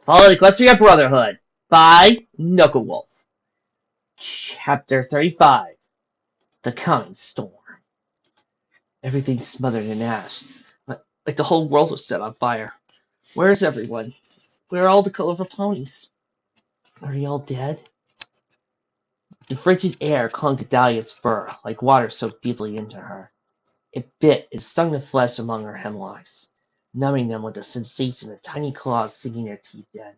Follow Equestria Brotherhood by Knucklewolf. Chapter 35. The Coming Storm. Everything's smothered in ash, like the whole world was set on fire. Where's everyone? Where are all the colorful ponies? Are they all dead? The frigid air clung to Dahlia's fur, like water soaked deeply into her. It bit and stung the flesh among her hemlocks, numbing them with the sensation of tiny claws sinking their teeth in,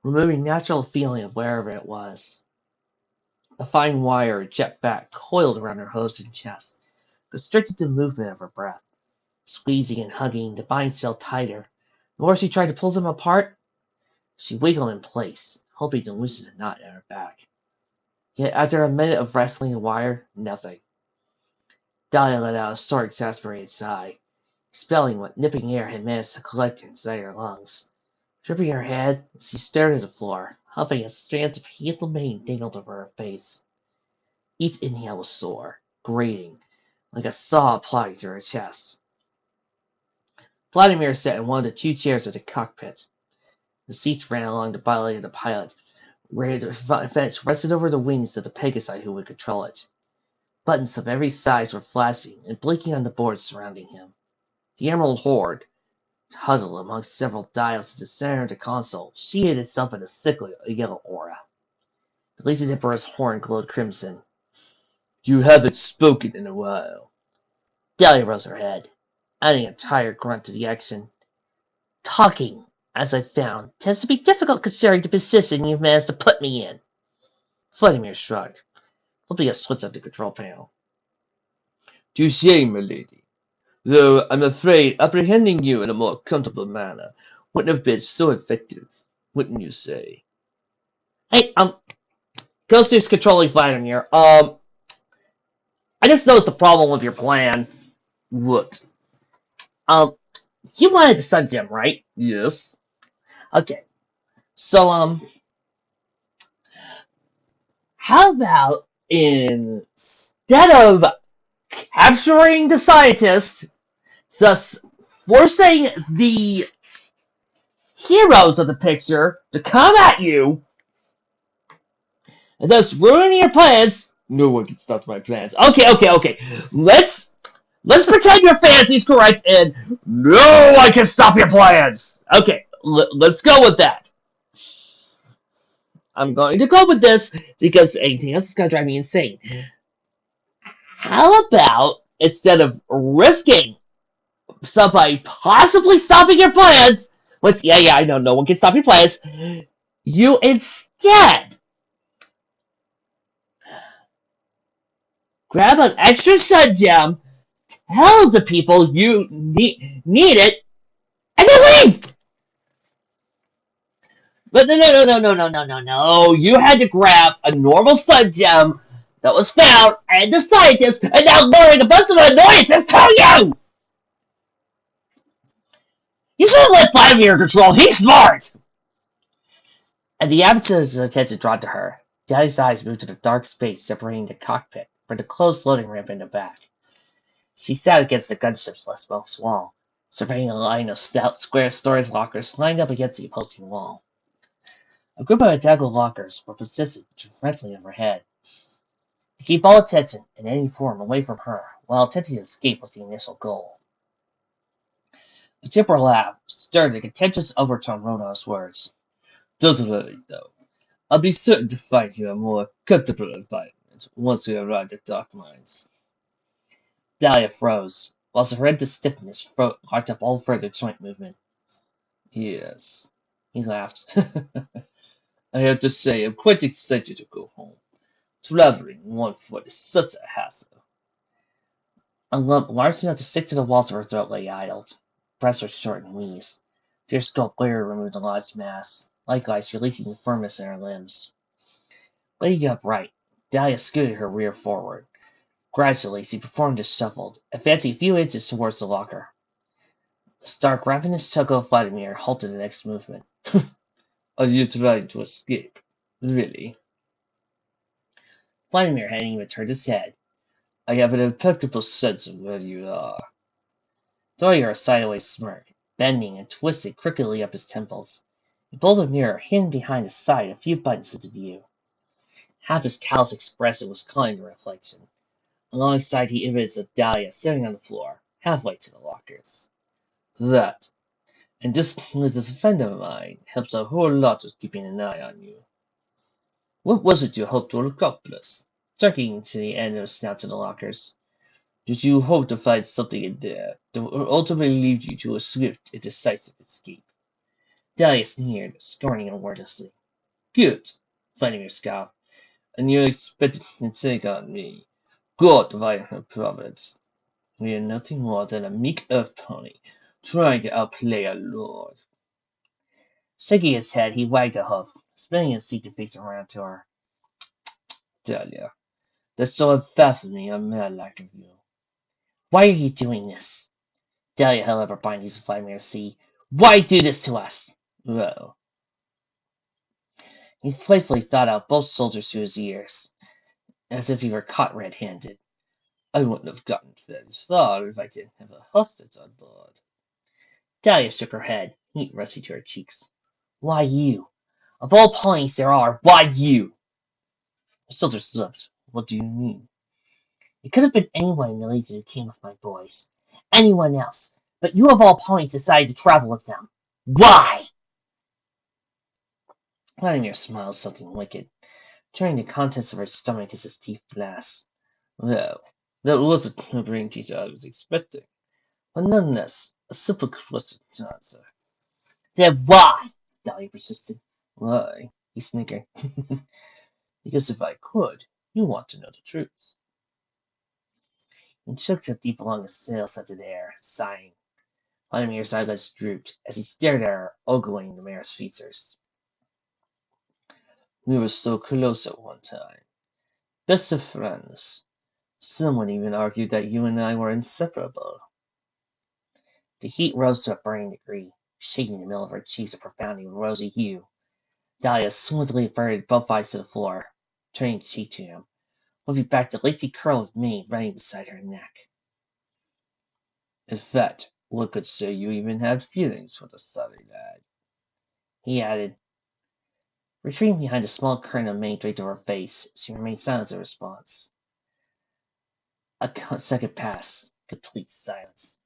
removing natural feeling of wherever it was. A fine wire jet back coiled around her hose and chest, constricted the movement of her breath. Squeezing and hugging, the binds fell tighter. The more she tried to pull them apart, she wiggled in place, hoping to loosen the knot at her back. Yet after a minute of wrestling the wire, nothing. Dahlia let out a short, exasperated sigh, expelling what nipping air had managed to collect inside her lungs. Dripping her head, she stared at the floor, huffing as strands of hazel mane dangled over her face. Each inhale was sore, grating, like a saw applied to her chest. Vladimir sat in one of the two chairs of the cockpit. The seats ran along the body of the pilot, where the vents rested over the wings of the Pegasi who would control it. Buttons of every size were flashing and blinking on the boards surrounding him. The Emerald Horde, huddled among several dials at the center of the console, sheathed itself in a sickly yellow aura. The lazy Emperor's horn glowed crimson. "You haven't spoken in a while." Dahlia rose her head, adding a tired grunt to the action. "Talking, as I've found, tends to be difficult considering the position you've managed to put me in." Vladimir shrugged, flipping a switch on the control panel. "Touché, my lady. Though I'm afraid apprehending you in a more comfortable manner wouldn't have been so effective, wouldn't you say?" Hey, Ghost controlling Vladimir. I just noticed the problem with your plan. What? You wanted the Sun Gem, right? Yes. Okay. So, how about instead of capturing the scientists, thus forcing the heroes of the picture to come at you, and thus ruining your plans? No one can stop my plans. Okay. Let's pretend your fantasy's correct, and no one can stop your plans. Okay, let's go with that. I'm going to go with this because anything else is going to drive me insane. How about instead of risking somebody possibly stopping your plans, I know no one can stop your plans, you instead grab an extra Sun Gem, tell the people you need it, and then leave! But no. You had to grab a normal Sun Gem that was found and the scientist, and now luring a bunch of annoyances to you! You should have let Vladimir control. He's smart! And the absence of attention drawn to her, Daddy's eyes moved to the dark space separating the cockpit from the closed loading ramp in the back. She sat against the gunship's west wall, surveying a line of stout square storage lockers lined up against the opposing wall. A group of identical lockers were positioned directly overhead. To keep all attention in any form away from her, while attempting to escape was the initial goal. A chipper laugh stirred the contemptuous overtone Rona's words. "Don't worry, though. I'll be certain to find you a more comfortable environment once we arrive at Dark Mines." Dahlia froze, whilst her horrendous stiffness locked up all further joint movement. "Yes," he laughed. "I have to say I'm quite excited to go home. Traveling on one foot is such a hassle." A lump large enough to stick to the walls of her throat lay idled. Breasts were short and wheezed. Fierce cold glare removed the large mass, likewise releasing the firmness in her limbs. Laying upright, Dahlia scooted her rear forward. Gradually, she performed a shuffled, advancing a few inches towards the locker. The stark, ravenous chuckle of Vladimir halted the next movement. "Are you trying to escape? Really?" Vladimir hadn't even turned his head. "I have an impeccable sense of where you are." Throwing her a sideways smirk, bending and twisting crookedly up his temples, He pulled a mirror hidden behind his side a few buttons into view. Half his callous expression was caught in the reflection. Alongside he images of Dahlia sitting on the floor, halfway to the lockers. That, and this little friend of mine, helps a whole lot with keeping an eye on you. What was it you hoped to accomplish? Tucking to the end of his snout to the lockers. Did you hope to find something in there that will ultimately lead you to a swift and decisive escape? Dahlia sneered, scorning him wordlessly. Good, Vladimir scoffed. And you expected to take on me. God divine her providence. We are nothing more than a meek earth pony, trying to outplay our lord. Shaking his head, he wagged a hoof, spinning his seat to face around to her. Dahlia, that's so unfathomably unmanlike of you. Why are you doing this? Dahlia held up her bindings to Vladimir to see. Why do this to us? Well, he playfully thought out both soldiers to his ears, as if he were caught red-handed. I wouldn't have gotten very far if I didn't have a hostage on board. Dahlia shook her head, heat rusty to her cheeks. Why you? Of all ponies there are, why you? The soldier slipped. What do you mean? It could have been anyone in the legion who came with my boys. Anyone else. But you of all ponies decided to travel with them. Why? Vladimir smiled something wicked, turning the contents of her stomach as his teeth flashed. Well, that wasn't the brain teaser I was expecting. But nonetheless, a simple question to answer. Then why? Dahlia persisted. Why? He snickered. Because if I could, you want to know the truth. He choked up deep along his sail-scented air, sighing. Vladimir's eyelids drooped as he stared at her, ogling the mare's features. We were so close at one time. Best of friends. Some would even argue that you and I were inseparable. The heat rose to a burning degree, shaking the middle of her cheeks a profoundly rosy hue. Dahlia smoothly averted both eyes to the floor, turning the cheek to him, moving back the lacy curl of mane running beside her neck. In fact, one could say you even had feelings for the sorry lad. He added, retreating behind a small curtain of mane draped over her face. She remained silent as a response. A second passed, complete silence.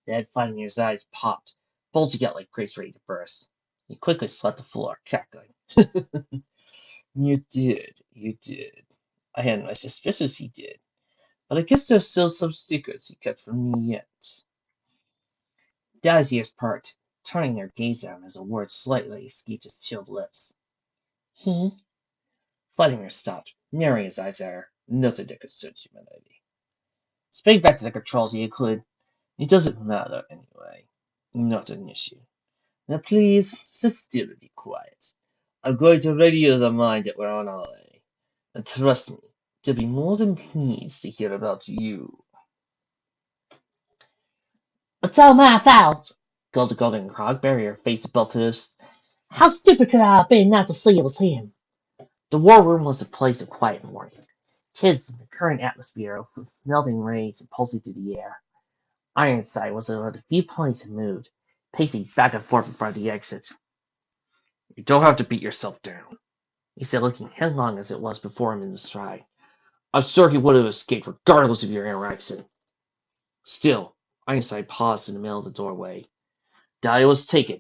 Then Vladimir's eyes popped, bulging out like grapes ready to burst. He quickly slapped the floor, cackling. You did. I had my suspicions he did. But I guess there's still some secrets he kept from me yet. Dahlia's ears perked, turning their gaze at him as a word slightly escaped his chilled lips. He? Vladimir stopped, narrowing his eyes at her. Nothing that concerns humanity. Speaking back to the controls, he included, it doesn't matter anyway. Not an issue. Now please, sit still and be quiet. I'm going to radio the mind that we're on our way. And trust me, they'll be more than pleased to hear about you. It's all my fault, called the golden crog, burying her face above his. How stupid could I have been not to see it was him? The war room was a place of quiet mourning. Tis the current atmosphere with melting rays and pulsing through the air. Ironside was one of the few ponies who moved, pacing back and forth in front of the exit. You don't have to beat yourself down, he said, looking headlong as it was before him in the stride. I'm sure he would have escaped regardless of your interaction. Still, Ironside paused in the middle of the doorway. Dahlia was taken,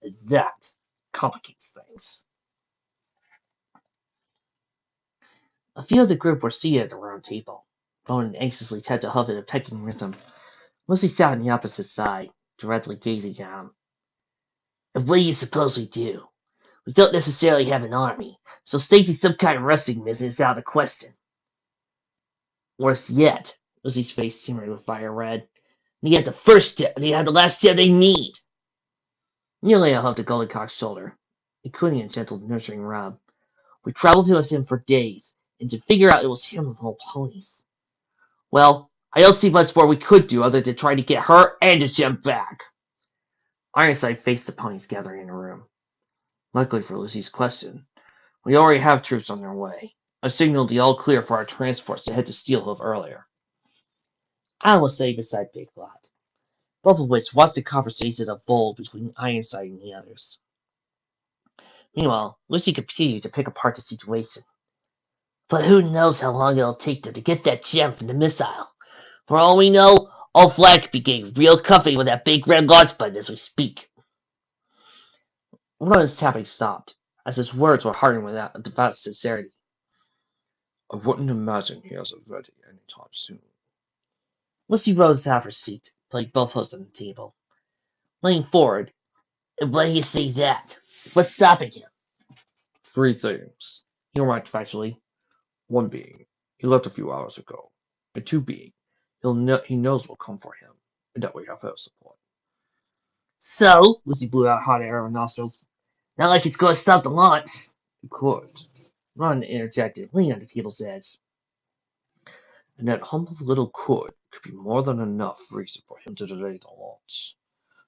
and that complicates things. A few of the group were seated at the round table, Ronan anxiously tapped a hoof in a pecking rhythm. Lucy sat on the opposite side, directly gazing at him. And what do you suppose we do? We don't necessarily have an army, so staging some kind of wrestling mission is out of the question. Worse yet, Lucy's face simmered with fire red. They had the first step, and they had the last step they need. Nearly hugged the golden cock's shoulder, including a gentle nurturing rub. We traveled with him for days, and to figure out it was him of all ponies. Well, I don't see much more we could do other than try to get her and the gem back. Ironside faced the ponies gathering in the room. Luckily for Lucy's question, we already have troops on their way. I signaled the all clear for our transports to head to Steelhoof earlier. I was sitting beside Big Blot, both of which watched the conversation unfold between Ironside and the others. Meanwhile, Lucy continued to pick apart the situation. But who knows how long it'll take them to get that gem from the missile. For all we know, Old Flag could be getting real comfy with that big red launch button as we speak. Ron's tapping stopped, as his words were hardened without devout sincerity. I wouldn't imagine he has it ready any time soon. Lucy rose out of her seat, putting both hands on the table. Leaning forward, and why do you say that? What's stopping him? 3 things, He remarked factually. 1 being, he left a few hours ago, and 2 being, he knows we'll come for him, and that we have her support. So, Lucy blew out hot air out of her nostrils. Not like it's going to stop the launch. It could, Ron interjected, leaning on the table's edge. and that humble little could be more than enough reason for him to delay the launch.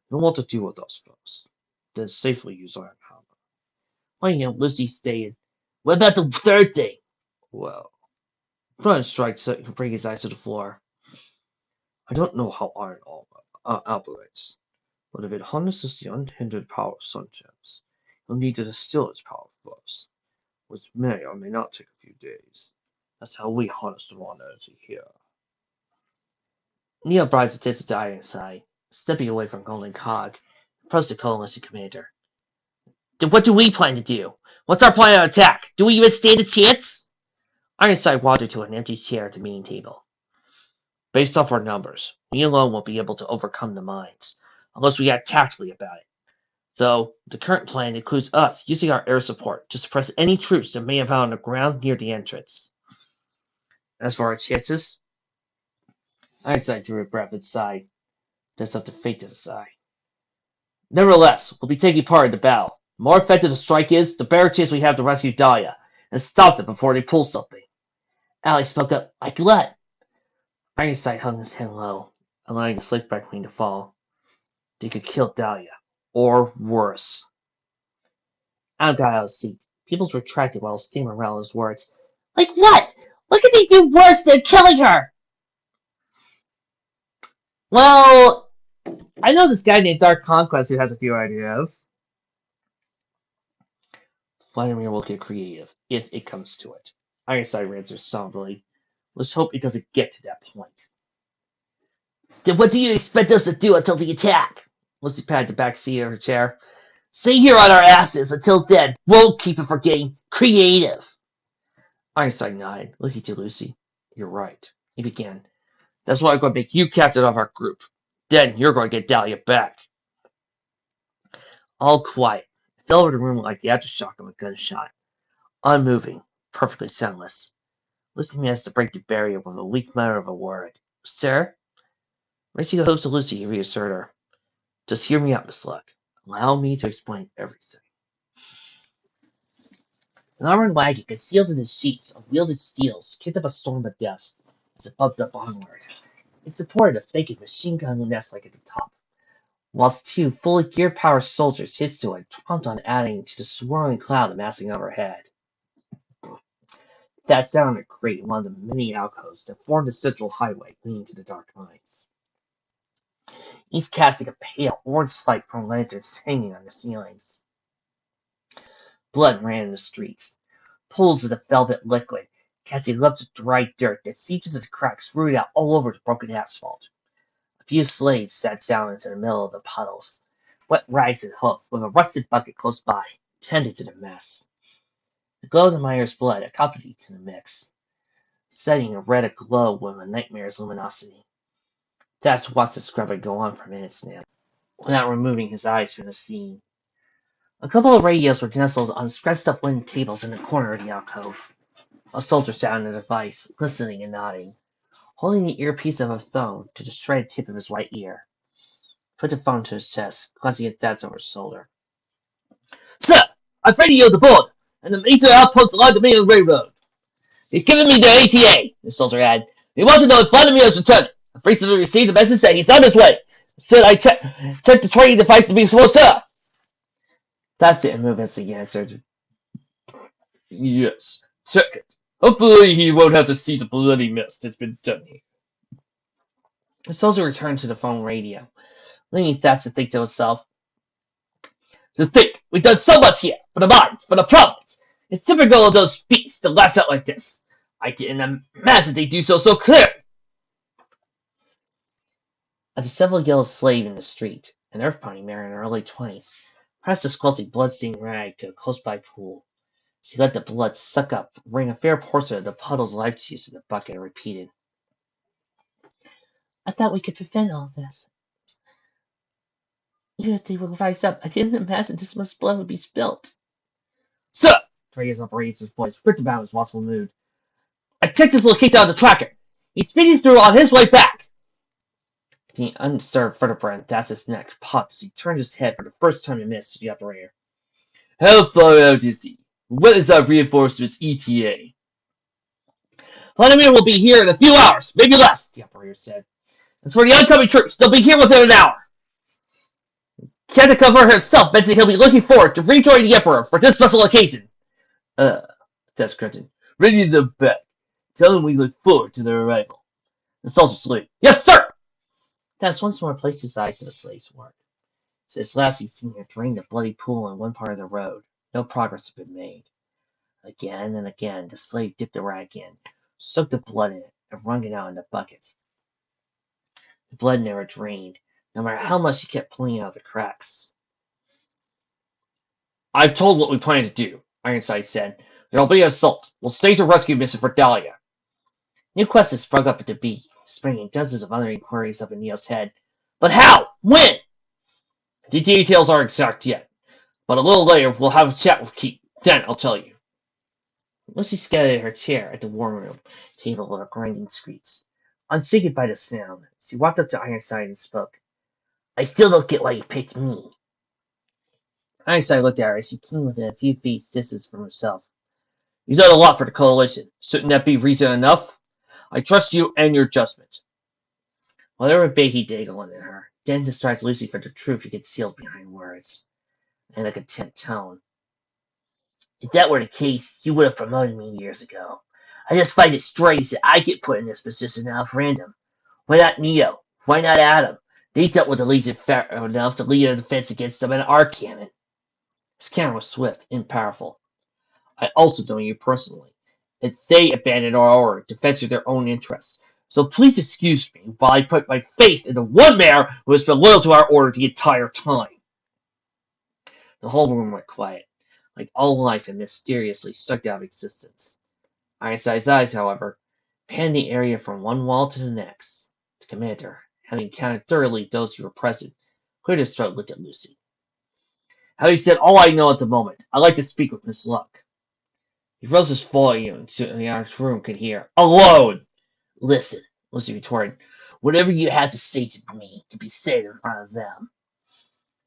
He'll want to deal with us first, then safely use Iron Hammer. Pointing Lucy stated, what about the third thing? Well, Ron strikes to bring his eyes to the floor. I don't know how Iron Armor operates, but if it harnesses the unhindered power of Sun Gems, you'll need to distill its power first, which may or may not take a few days. That's how we harness the raw energy here. Neo brought his attention to Ironside, stepping away from Golden Cog, approached the coalition commander. Then what do we plan to do? What's our plan of attack? Do we even stand a chance? Ironside wandered to an empty chair at the meeting table. Based off our numbers, We alone won't be able to overcome the mines, unless we act tactically about it. Though, the current plan includes us using our air support to suppress any troops that may have found on the ground near the entrance. As for our chances, Ironside drew a breath and sighed. That's up to fate to decide. Nevertheless, we'll be taking part in the battle. The more effective the strike is, the better chance we have to rescue Dahlia, and stop them before they pull something. Alex spoke up, like what? Ironside hung his head low, allowing the slick back wing to fall. They could kill Dahlia, or worse. Adam got out of his seat. Peoples retracted while steam around his words. Like what? What could they do worse than killing her? Well, I know this guy named Dark Conquest who has a few ideas. Vladimir will get creative, if it comes to it. Ironside answered somberly. Let's hope it doesn't get to that point. Then what do you expect us to do until the attack? Lucy patted the back seat of her chair. Stay here on our asses until then. Won't keep it from getting creative. Ironside nodded, looking to Lucy. you're right. He began. That's why I'm going to make you captain of our group. Then you're going to get Dahlia back. All quiet. It fell over the room like the aftershock of a gunshot. Unmoving, perfectly soundless. Lucy managed to break the barrier with a weak mutter of a word. Sir? Raising her hopes to Lucy, he reassured her. Just hear me out, Miss Luck. Allow me to explain everything. An armored wagon concealed in the sheets of wielded steels kicked up a storm of dust as it bumped up onward. It supported a vacant machine gun nest like at the top, whilst 2 fully gear-powered soldiers hitched to it trumped on adding to the swirling cloud amassing overhead. That sounded great in one of the many alcoves that formed the central highway leading to the dark mines. Each casting a pale orange light from lanterns hanging on the ceilings. Blood ran in the streets. Pools of the velvet liquid, casting lumps of dry dirt that seeped into the cracks rooted out all over the broken asphalt. A few slaves sat down into the middle of the puddles, wet rags and hoof, with a rusted bucket close by, tended to the mess. The glow of the miner's blood accompanied to the mix, setting a red aglow with a nightmare's luminosity. Thas watched the scrubber go on for minutes now, without removing his eyes from the scene. A couple of radios were nestled on scratched-up wooden tables in the corner of the alcove. A soldier sat on the device, listening and nodding, holding the earpiece of a phone to the shredded tip of his right ear. He put the phone to his chest, glancing at Thas over his shoulder. Sir, I've radioed the board, and the major outposts along the main railroad. They've given me their ATA, the soldier added. They want to know if Vladimir is returning. I've recently received a message saying he's on his way. Should I check the training device to be small, sir? That's it, move as he answered. Yes, check it. Hopefully he won't have to see the bloody mess that's been done here. The soldier returned to the phone radio, leaving Thas to think to himself. To think, we've done so much here, for the mines, for the province. It's typical of those beasts to lash out like this. I didn't imagine they'd do so clearly. A disheveled yellow slave in the street, an earth pony mare in her early 20s, pressed a squelching blood-stained rag to a close-by pool. She let the blood suck up, wring a fair portion of the puddled life juice in the bucket, and repeated, I thought we could prevent all this. Even if they would rise up, I didn't imagine this much blood would be spilt. Sir! Freya's raised his voice, ripped about his watchful mood. I checked his location on the tracker. He's speeding through on his way back. The undisturbed vertebra in Thassa's neck popped as he turned his head for the first time in minutes to the operator. How far out is he? What is our reinforcements ETA? Vladimir will be here in a few hours, maybe less, the operator said. As for the oncoming troops, they'll be here within an hour. Kantakova herself mentioned he'll be looking forward to rejoining the Emperor for this special occasion. Tess grunted. Ready to the back. Tell him we look forward to their arrival. The soldier saluted. Yes, sir! Tess once more placed his eyes to the slave's work. Since last he'd seen her drain the bloody pool in one part of the road, no progress had been made. Again and again, the slave dipped the rag in, soaked the blood in it, and wrung it out in the bucket. The blood never drained, no matter how much she kept pulling out of the cracks. I've told what we plan to do, Ironside said. There'll be an assault. We'll stage a rescue mission for Dahlia. New questions sprung up at the beat, springing dozens of other inquiries up in Neil's head. But how? When? The details aren't exact yet, but a little later we'll have a chat with Keith. Then I'll tell you. Lucy scattered in her chair at the warm room table with a grinding screech. Unseated by the sound, she walked up to Ironside and spoke. I still don't get why you picked me. Ironside looked at her as she came within a few feet distance from herself. You've done a lot for the coalition. Shouldn't that be reason enough? I trust you and your judgment. While there were baby giggling at her, Dan distracted Lucy for the truth he concealed behind words, and a content tone. If that were the case, you would have promoted me years ago. I just find it strange that I get put in this position now for random. Why not Neo? Why not Adam? They dealt with the Legion enough to lead a defense against them in our cannon. His cannon was swift and powerful. I also know you personally, and they abandoned our order to further their own interests. So please excuse me while I put my faith in the one man who has been loyal to our order the entire time. The whole room went quiet, like all life had mysteriously sucked out of existence. Ironside's eyes, however, panned the area from one wall to the next. The commander, having counted thoroughly those who were present, cleared his throat and looked at Lucy. Having said all I know at the moment, I'd like to speak with Miss Luck. He rose his volume so the entire room could hear. Alone! Listen, Lucy retorted. Whatever you have to say to me can be said in front of them.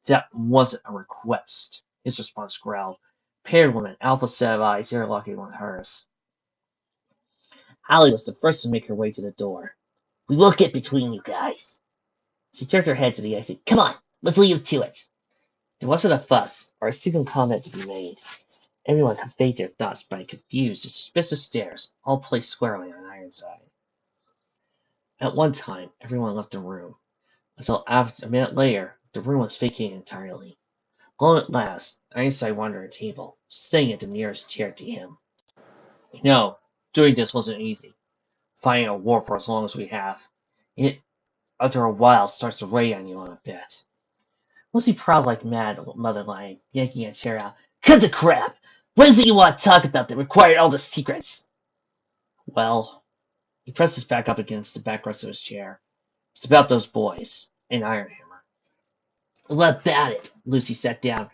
That wasn't a request, his response growled, paired with an alpha set of eyes interlocking with hers. Allie was the first to make her way to the door. We will get between you guys. She turned her head to the exit. Come on, let's leave to it. There wasn't a fuss or a single comment to be made. Everyone conveyed their thoughts by confused and suspicious stares, all placed squarely on Ironside. At one time, everyone left the room, until after a minute later, the room was vacated entirely. Alone at last, Ironside wandered a table, sitting at the nearest chair to him. No, doing this wasn't easy. Fighting a war for as long as we have. It, after a while, starts to weigh on you on a bit. Lucy prowled like mad, mother lion, yanking a chair out. Cut the crap! What is it you want to talk about that required all the secrets? Well, he pressed his back up against the backrest of his chair. It's about those boys, and Ironhammer. What about it? Lucy sat down.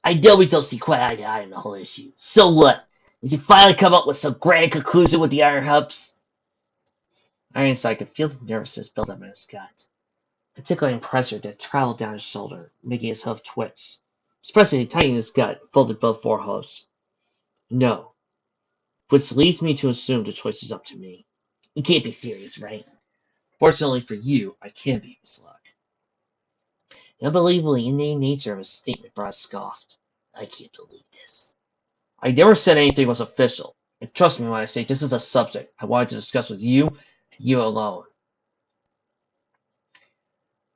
I know we don't see quite eye to eye on the whole issue. So what? Did you finally come up with some grand conclusion with the Iron Hubs? Ironside could feel the nervousness build up in his gut. A tickling pressure that traveled down his shoulder, making his hoof twitch. Expressing tightening his gut, folded both forehoofs. No. Which leads me to assume the choice is up to me. You can't be serious, right? Fortunately for you, I can be, Miss Luck. The unbelievably inane nature of his statement brought a scoff. I can't believe this. I never said anything was official, and trust me when I say this is a subject I wanted to discuss with you, and you alone.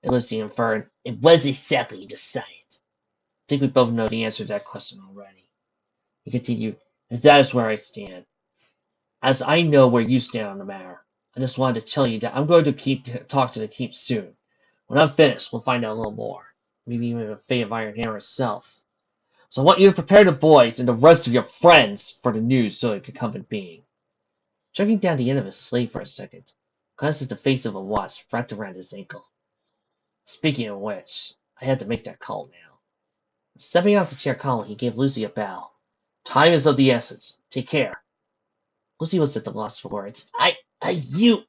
And Lucy inferred, and what exactly you decided? think we both know the answer to that question already. He continued, and that is where I stand. As I know where you stand on the matter, I just wanted to tell you that I'm going to talk to the keep soon. When I'm finished, we'll find out a little more. Maybe even the fate of Iron Hammer herself. So I want you to prepare the boys and the rest of your friends for the news so it could come in being. Jerking down the end of his sleeve for a second, glanced at the face of a watch wrapped around his ankle. Speaking of which, I had to make that call now. Stepping off the chair calmly, he gave Lucy a bow. Time is of the essence. Take care. Lucy was at the loss for words. You.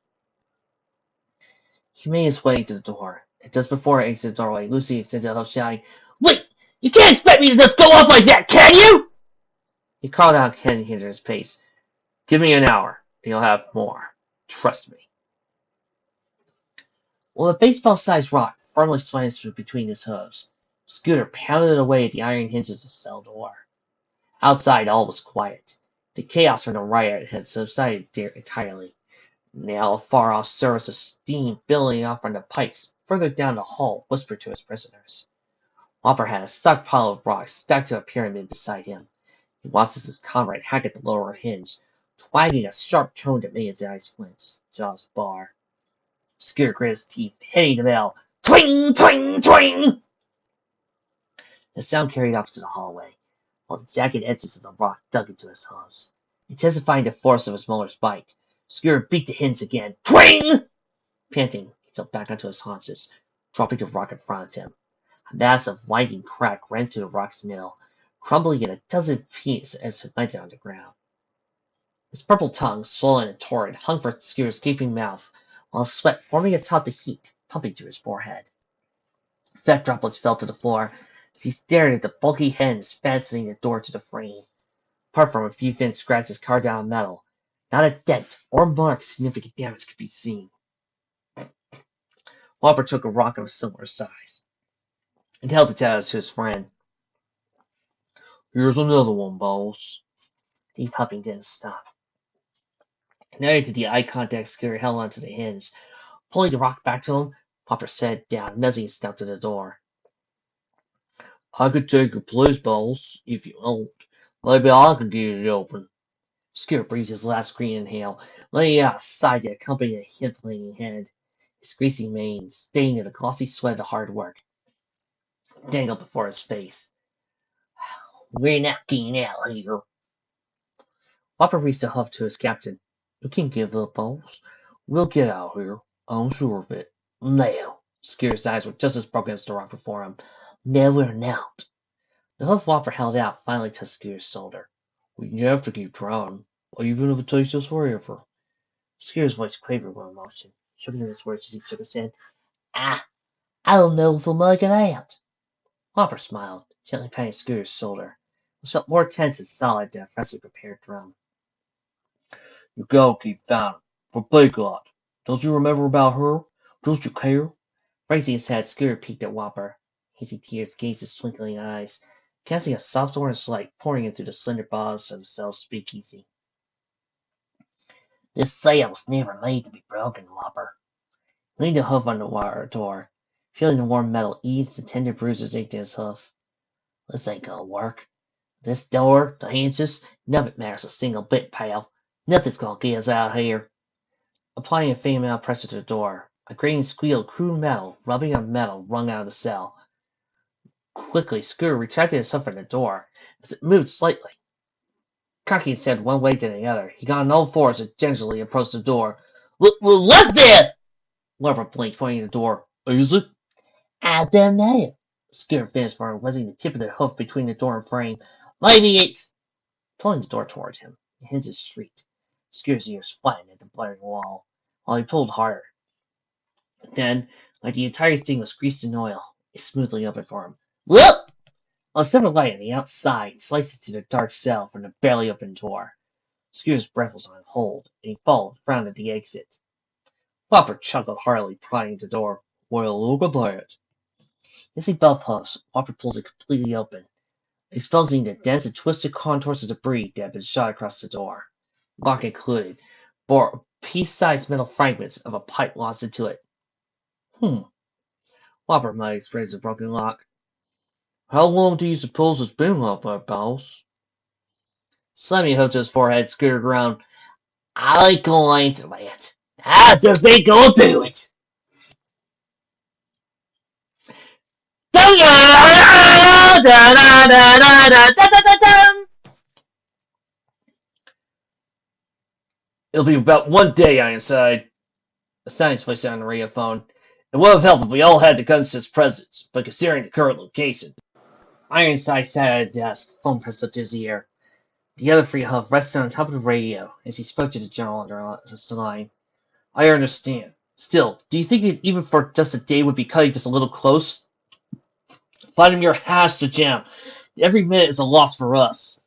He made his way to the door, and just before he exited the doorway, Lucy extended a shouting, Wait! You can't expect me to just go off like that, can you? He called out, handing her his pace. Give me an hour, and you'll have more. Trust me. Well, a baseball-sized rock firmly slanted between his hooves, Scooter pounded away at the iron hinges of the cell door. Outside, all was quiet. The chaos from the riot had subsided entirely. Now a far-off surface of steam billowing off from the pipes further down the hall whispered to his prisoners. Whopper had a stockpile of rocks stacked to a pyramid beside him. He watched as his comrade hacked at the lower hinge, twagging a sharp tone that made his eyes flinch. Jaws bar. Scooter grit his teeth, hitting the bell. Twing! Twing! Twing! The sound carried off to the hallway, while the jagged edges of the rock dug into his hooves, intensifying the force of his molars' bite. Scooter beat the hinge again. Twing! Panting, he fell back onto his haunches, dropping the rock in front of him. A massive, winding crack ran through the rock's middle, crumbling in a dozen pieces as it landed on the ground. His purple tongue, swollen and torrid, hung from Scooter's gaping mouth, while sweat forming atop the heat, pumping to his forehead. Fat droplets fell to the floor as he stared at the bulky hands fastening the door to the frame. Apart from a few thin scratches carved out of metal, not a dent or mark of significant damage could be seen. Whopper took a rock of a similar size and held it out to his friend. Here's another one, boss. The pumping didn't stop. Connected to the eye contact, Scooter held onto the hinge. Pulling the rock back to him, Whopper sat down, nudging his snout to the door. I could take your place, boss, if you want. Maybe I can get it open. Scooter breathed his last green inhale, laying out a sigh that accompanied a hip-flinging head. His greasy mane, stained in the glossy sweat of hard work, dangled before his face. We're not getting out here. Whopper reached a hoof to his captain. You can't give up, boss. We'll get out here. I'm sure of it. No. Scooter's eyes were just as broken as the rock before him. No, we're not. The hoof Whopper held out finally touched Scooter's shoulder. We have to keep trying, even if it takes us forever. Scooter's voice quavered with emotion, choking his words as he shook his head. I don't know if we'll make it out. Whopper smiled, gently patting Scooter's shoulder, which felt more tense and solid than a freshly prepared drum. You gotta keep fighting. For Big Lot. Don't you remember about her? Don't you care? Raising his head, Scooter peeked at Whopper. Hazy tears gazed his twinkling eyes, casting a soft orange light pouring in through the slender bars of the cell's speakeasy. This cell's never made to be broken, Whopper. Leaned a hoof on the wire door, feeling the warm metal ease the tender bruises ached in his hoof. This ain't gonna work. This door, the hinges, none of it matters a single bit, pal. Nothing's gonna get us out of here. Applying a faint amount of pressure to the door, a grating squeal of crude metal rubbing on metal rung out of the cell. Quickly, Scooter retracted his hoof from the door as it moved slightly. Cocking his head one way to the other, he got on all fours and gingerly approached the door. What there? Whopper blinked, pointing at the door. Is it? I don't know. Scooter finished for him, wedging the tip of the hoof between the door and frame. Maybe it's... Pulling the door toward him, the hinges shrieked. Scooter's ears flattened at the blaring wall, while he pulled harder. Then, like the entire thing was greased in oil, it smoothly opened for him. Look! A silver light on the outside sliced into the dark cell from the barely opened door. Scooter's breath was on hold, and he followed, frowned at the exit. Whopper chuckled heartily, prodding the door. Well, look at that. Missing both hoofs, Whopper pulled it completely open, exposing the dense and twisted contours of debris that had been shot across the door. Lock included, bore piece-sized metal fragments of a pipe lost into it. Whopper might experience a broken lock. How long do you suppose it's been like that, boss? Slimmy hooked to his forehead, scooted around. I going to it. I just ain't gonna do it. It'll be about 1 day, Ironside. A science voice on the radio phone. It would have helped if we all had the guns to his presence, but considering the current location. Ironside sat at the desk, phone pressed up to his ear. The other three huff rested on top of the radio as he spoke to the general under the line. I understand. Still, do you think it even for just a day would be cutting just a little close? Vladimir has to jam. Every minute is a loss for us.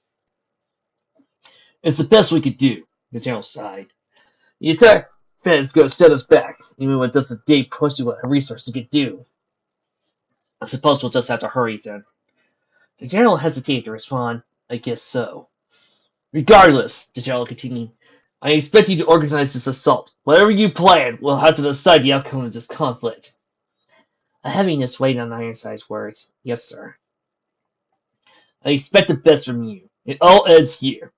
It's the best we could do, the general sighed. The attack is going to set us back, even with just a day pushing what our resources could do. I suppose we'll just have to hurry then. The general hesitated to respond. I guess so. Regardless, the general continued, I expect you to organize this assault. Whatever you plan, we'll have to decide the outcome of this conflict. A heaviness weighed on Ironside's words. Yes, sir. I expect the best from you. It all ends here.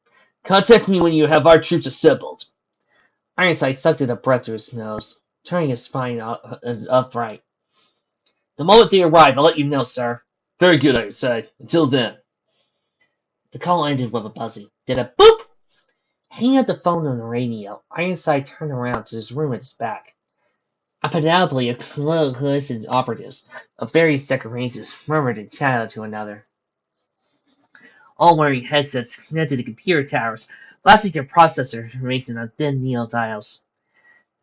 Contact me when you have our troops assembled. Ironside sucked in a breath through his nose, turning his spine upright. The moment they arrive, I'll let you know, sir. Very good, Ironside. Until then. The call ended with a buzzing. Did a boop! Hanging up the phone on the radio, Ironside turned around to his room at his back. A panoply of close operatives of various decorations murmured and chatted to another, all wearing headsets connected to computer towers, blasting their processor information on thin needle dials.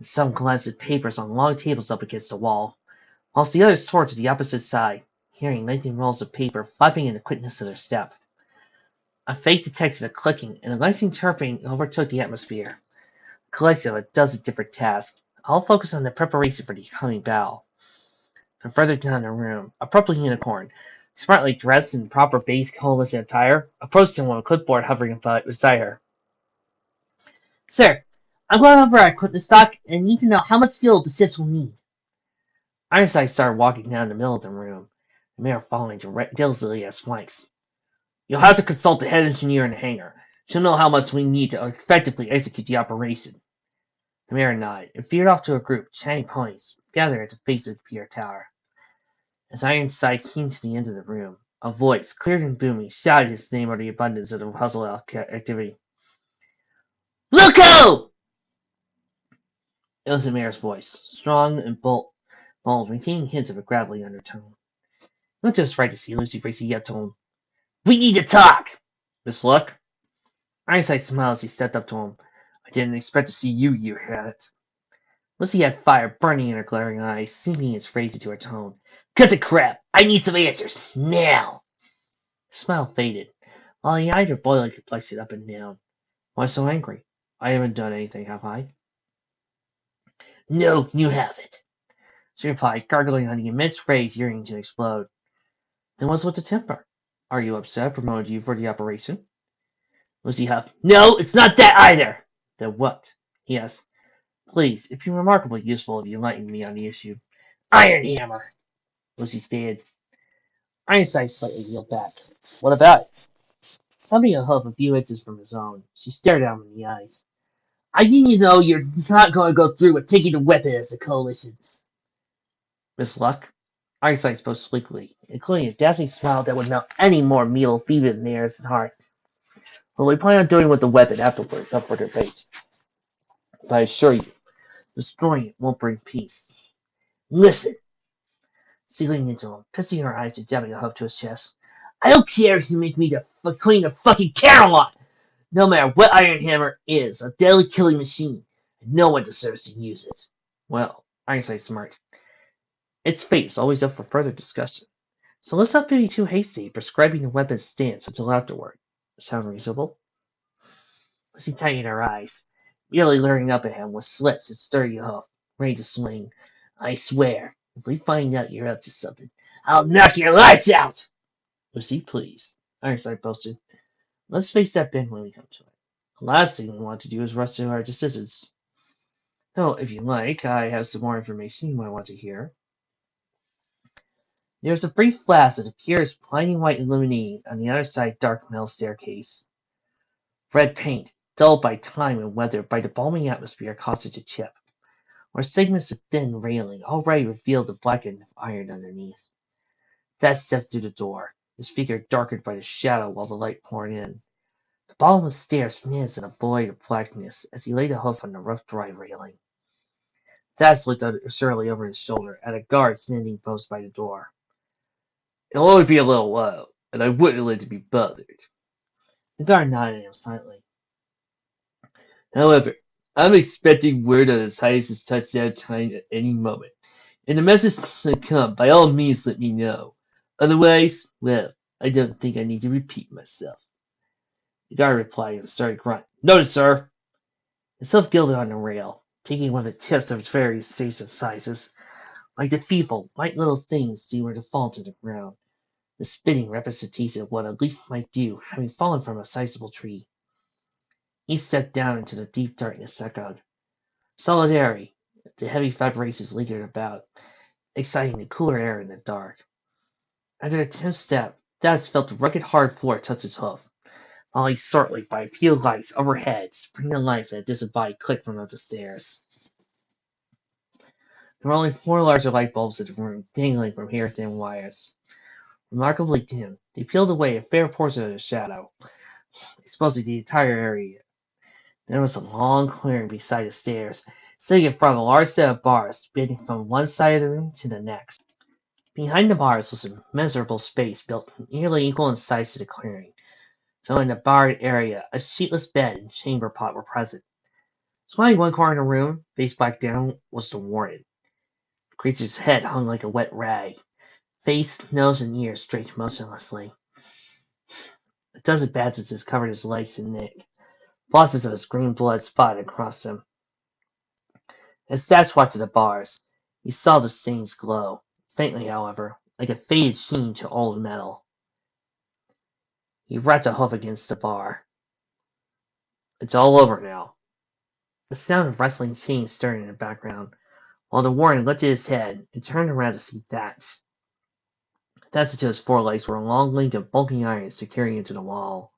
Some glanced at papers on long tables up against the wall, whilst the others tore to the opposite side, hearing lengthy rolls of paper flapping in the quickness of their step. A faint detected a clicking, and a licensing chirping overtook the atmosphere. A collection of a dozen different tasks, all focused on the preparation for the coming battle. From further down the room, a purple unicorn, smartly dressed in proper base coalition attire, approached him with a clipboard hovering beside her. Sir, I'm going over our equipment stock and need to know how much fuel the ships will need. Ironside started walking down the middle of the room, the mayor following diligently at his flanks. You'll have to consult the head engineer in the hangar. She'll know how much we need to effectively execute the operation. The mayor nodded and veered off to a group, chatting ponies, gathered at the face of the pier tower. As Ironside came to the end of the room, a voice, clear and booming, shouted his name over the abundance of the puzzle activity. Luco! It was the mayor's voice, strong and bold, retaining hints of a gravelly undertone. Not just right to see Lucy Tracy yet told him, We need to talk! Miss Luck? Ironside smiled as he stepped up to him. I didn't expect to see you here at it. Lucy had fire burning in her glaring eyes, sinking its phrase into her tone. Cut the crap! I need some answers! Now! His smile faded, while he eyed her boiling complexion up and down. Why so angry? I haven't done anything, have I? No, you haven't, she replied, gargling on the immense phrase yearning to explode. Then what's with the temper? Are you upset I promoted you for the operation? Lucy huffed. No, it's not that either! Then what? He asked. Please, it'd be remarkably useful if you enlightened me on the issue. Iron Hammer, Lucy stated. Ironside slightly reeled back. What about it? Something a hoof a few inches from his own. She stared at him in the eyes. I need to know you're not going to go through with taking the weapon as the coalition's. Miss Luck? Ironside spoke sleekly, including a dazzling smile that would melt any more meal fever in the air's heart. What we plan on doing with the weapon afterwards up for debate. But I assure you, destroying it won't bring peace. Listen, sealing into him, pissing her eyes and jabbing a hoof to his chest. I don't care if you make me clean the fucking carol lot! No matter what Iron Hammer is, a deadly killing machine, and no one deserves to use it. Well, Ironside smirked. Its fate is always up for further discussion, so let's not be too hasty prescribing the weapon's stance until afterward. Sound reasonable? Lucy tightened her eyes, merely leering up at him with slits and sturdy hoof, ready to swing. I swear, if we find out you're up to something, I'll knock your lights out! Lucy, please, Ironside boasted. Let's face that bin when we come to it. The last thing we want to do is rush to our decisions. Though, if you like, I have some more information you might want to hear. There was a brief flash that appears blinding white illuminating on the other side dark metal staircase. Red paint, dulled by time and weathered by the balmy atmosphere, caused it to chip, where segments of thin railing already revealed the blackened of iron underneath. Thad stepped through the door, his figure darkened by the shadow while the light poured in. The bottom of the stairs fizzed in a void of blackness as he laid a hoof on the rough, dry railing. Thad looked surlily over his shoulder at a guard standing close by the door. "It'll only be a little while, and I wouldn't like to be bothered." The guard nodded at him silently. "However, I'm expecting word on His Highness's touchdown time at any moment, and the message to come, by all means let me know. Otherwise, well, I don't think I need to repeat myself." The guard replied with a startled grunt. "Noted, sir." Himself gilded on the rail, taking one of the tips of its various shapes and sizes, like the feeble, white little things they were to fall to the ground, the spitting representation of what a leaf might do, having fallen from a sizable tree. He stepped down into the deep darkness, echoed "Solidarity." The heavy vibrations lingered about, exciting the cooler air in the dark. After the 10th step, Thad felt the rugged hard floor touch his hoof, followed shortly by a few lights overhead, springing to life in a disembodied click from up the stairs. There were only 4 larger light bulbs in the room, dangling from hair-thin wires. Remarkably dim, they peeled away a fair portion of the shadow, exposing the entire area. There was a long clearing beside the stairs, sitting in front of a large set of bars spanning from one side of the room to the next. Behind the bars was a miserable space built nearly equal in size to the clearing, so in the barred area a sheetless bed and chamber pot were present. Squatting one corner of the room, face back down, was the warden. The creature's head hung like a wet rag, face, nose, and ears draped motionlessly. A dozen bandages covered his legs and neck, faucets of his green blood spotted across them. As Thad walked to the bars, he saw the stains glow, faintly however, like a faded sheen to old metal. He rapped a hoof against the bar. "It's all over now." The sound of wrestling chains stirred in the background, while the warden lifted his head and turned around to see Thad's. Thad's to his forelegs were a long link of bulky iron securing into the wall.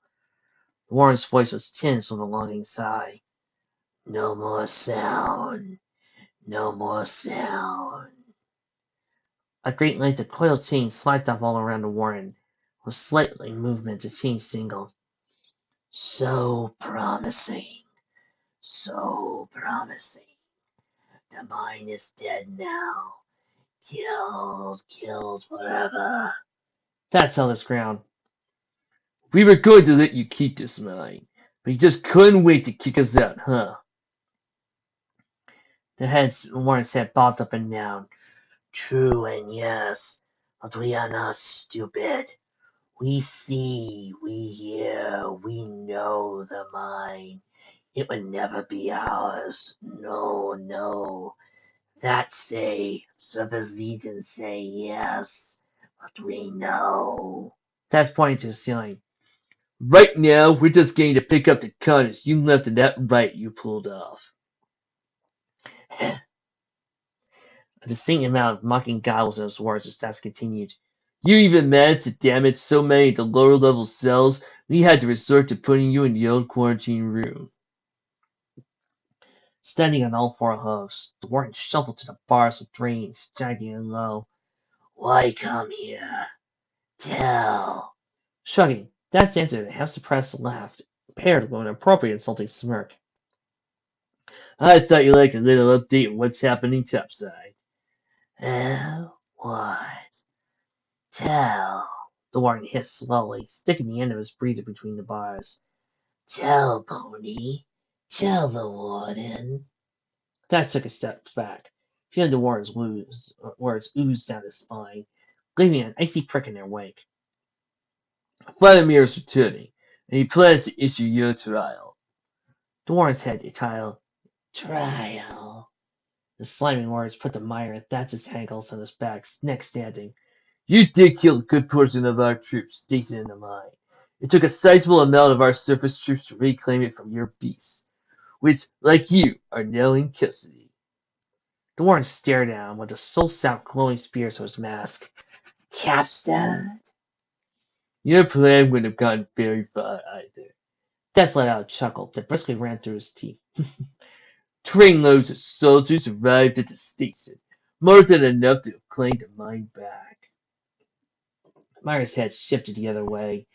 The warden's voice was tinged with a longing sigh. "No more sound. No more sound." A great length of coiled chain slacked off all around the warden. With slightly movement, the chain jingled. "So promising. So promising. The mine is dead now. Killed forever." That held his ground. "We were going to let you keep this mine, but you just couldn't wait to kick us out, huh?" The warden's head bobbed up and down. "True and yes, but we are not stupid. We see, we hear, we know the mine. It would never be ours. No, no. That say, Surface Legion say yes, but we know." That's pointing to the ceiling. "Right now, we're just getting to pick up the carnage you left in that right you pulled off." A distinct amount of mocking gobbles in his words as Stas continued. "You even managed to damage so many of the lower level cells, we had to resort to putting you in the old quarantine room." Standing on all 4 hooves, the warden shuffled to the bars with drains, jagged and low. "Why come here? Tell." Shrugging, Stas answered a half-suppressed laugh, paired with an appropriate insulting smirk. "I thought you'd like a little update on what's happening topside." What? Tell." The warden hissed slowly, sticking the end of his breather between the bars. "Tell, pony. Tell the warden." Thad took a step back, feeling the warden's words ooze down his spine, leaving an icy prick in their wake. "Vladimir is returning, and he plans to issue your trial." The warden's head tiled. "Trial." The sliming words put the mire at Thad's ankles on his back, neck standing. "You did kill a good portion of our troops stationed in the mine. It took a sizable amount of our surface troops to reclaim it from your beasts, which, like you, are now in custody." The warden stared at him with the soul-sapped glowing spears of his mask. Capstone? Your plan wouldn't have gone very far either. Des let out a chuckle that briskly ran through his teeth. Trainloads of soldiers arrived at the station, more than enough to have claimed the mine back. Myers' head shifted the other way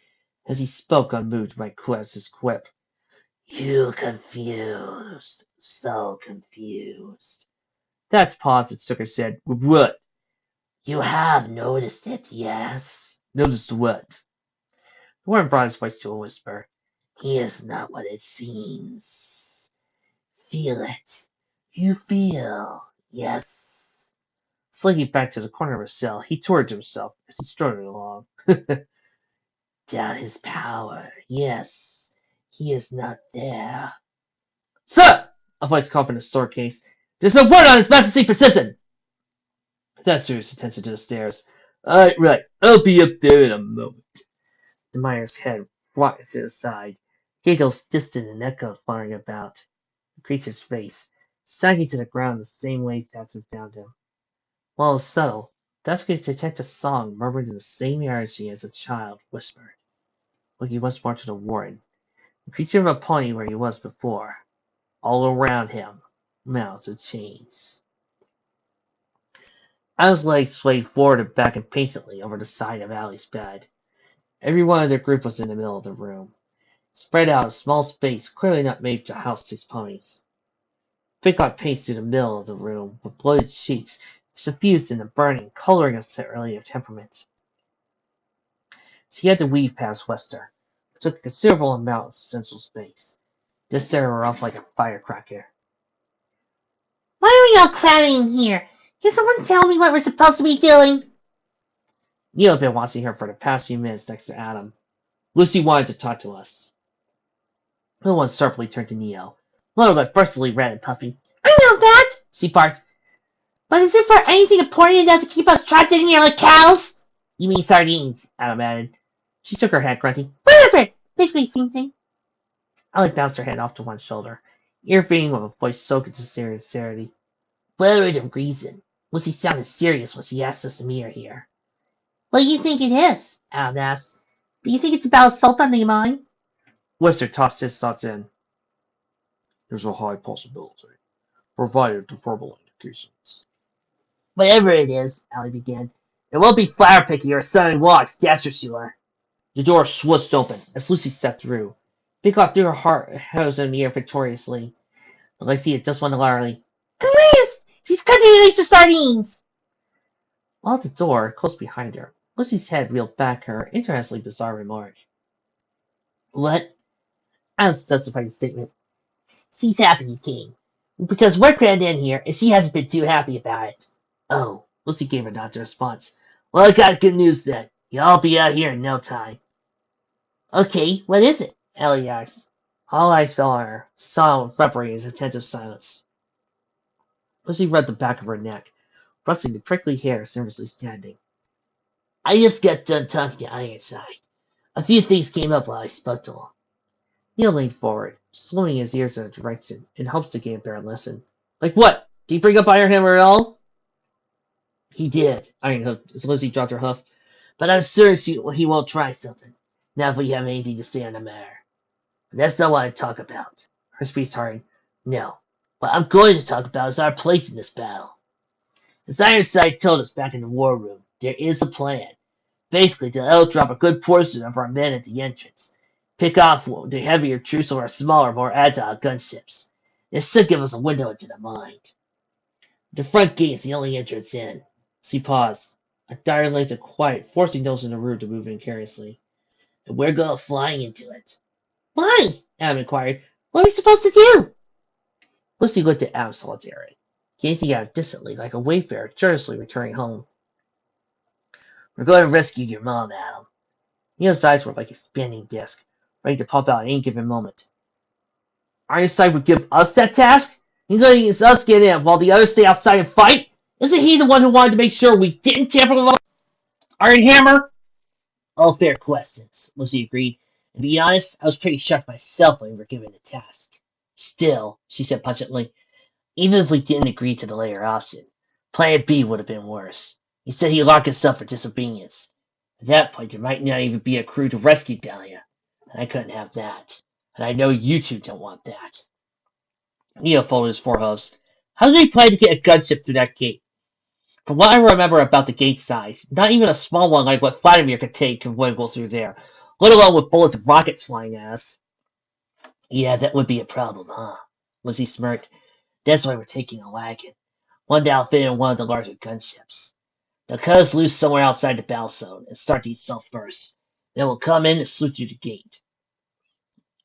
as he spoke, unmoved by Quest's quip. You confused. So confused. That's pause and Sucker said, with what? You have noticed it, yes? Noticed what? Warren brought his voice to a whisper. He is not what it seems. Feel it. You feel, yes? Slinking back to the corner of his cell, he tore to himself as he strode along. Doubt his power, yes. He is not there. Sir! A voice called from the store case. There's no word on his master's precision! That drew his attention to the stairs. Right. I'll be up there in a moment. The Myers' head rocked to the side, giggles distant and echoed fluttering about the creature's face, sagging to the ground the same way Thats had found him. While it was subtle, Thats could detect a song murmured in the same energy as a child whispered. Looking once more to the warden, the creature of a pony where he was before. All around him, mouths of chains. Al's legs swayed forward and back impatiently over the side of Allie's bed. Everyone of their group was in the middle of the room, spread out a small space clearly not made to house 6 ponies. Pickard paced through the middle of the room with bloated cheeks suffused in the burning, coloring of earlier temperament. She had to weave past Wester, who took a considerable amount of central space. This set her off like a firecracker. Why are we all crowding in here? Can someone tell me what we're supposed to be doing? Neil had been watching her for the past few minutes next to Adam. Lucy wanted to talk to us. No one sharply turned to Neo. Little got burstily red and puffy. I know that, she barked. But is it for anything important enough to keep us trapped in here like cows? You mean sardines, Adam added. She shook her head, grunting. Whatever! Basically the same thing. Allie bounced her head off to one shoulder, ear-feeding with a voice soaked into sincerity. Whatever the reason, Lucy sounded serious when she asked us to meet her here. What do you think it is? Adam asked. Do you think it's about assault on the mine? Wester tossed his thoughts in. There's a high possibility, provided the verbal indications. Whatever it is, Allie began, it won't be flower picking or selling walks, that's for sure. The door switched open as Lucy stepped through. Peacock threw her hose in the air victoriously. But Lacey had just went loudly. At last! She's cut to release the sardines! While at the door, close behind her, Lucy's head reeled back her interestingly bizarre remark. What? Adam justified the statement. She's happy you came. Because we're crammed in here, and she hasn't been too happy about it. Oh, Lucy gave a nod to response. Well, I got good news then. You'll all be out here in no time. Okay, what is it? Ellie asked. All eyes fell on her, silent, vibrating in attentive silence. Lucy rubbed the back of her neck, brusting the prickly hair nervously standing. I just got done talking to Ironside. A few things came up while I spoke to him. Neil leaned forward, slewing his ears in a direction, in hopes to gain a better listen. Like what? Did he bring up Ironhammer at all? He did, Ironhoof, as Lucy dropped her hoof. But I'm certain he won't try something. Not if we have anything to say on the matter. But that's not what I talk about. Her speech hardened. No. What I'm going to talk about is our place in this battle. As Ironside told us back in the war room, there is a plan. Basically, to outdrop a good portion of our men at the entrance. Pick off the heavier troops of our smaller, more agile gunships. This should give us a window into the mine. The front gate is the only entrance in. She paused, a dire length of quiet, forcing those in the room to move in curiously. And we're going flying into it. Why? Adam inquired. What are we supposed to do? Lucy looked at Adam solitarily, gazing out distantly like a wayfarer joyously returning home. We're going to rescue your mom, Adam. Neil's eyes were like a spinning disc, ready to pop out at any given moment. Ironside would give us that task? He's letting us get in while the others stay outside and fight? Isn't he the one who wanted to make sure we didn't tamper with Iron Hammer? All fair questions, Lucy agreed. And to be honest, I was pretty shocked myself when we were given the task. Still, she said pungently, even if we didn't agree to the later option, Plan B would have been worse. He said he'd lock us up for disobedience. At that point, there might not even be a crew to rescue Dahlia, and I couldn't have that. And I know you two don't want that. Neo folded his forearms. How did they plan to get a gunship through that gate? From what I remember about the gate size, not even a small one like what Vladimir could take could wiggle through there, let alone with bullets and rockets flying at us. Yeah, that would be a problem, huh? Lizzie smirked. That's why we're taking a wagon. One to outfit in one of the larger gunships. They'll cut us loose somewhere outside the battle zone and start the assault first. Then we'll come in and sleuth through the gate.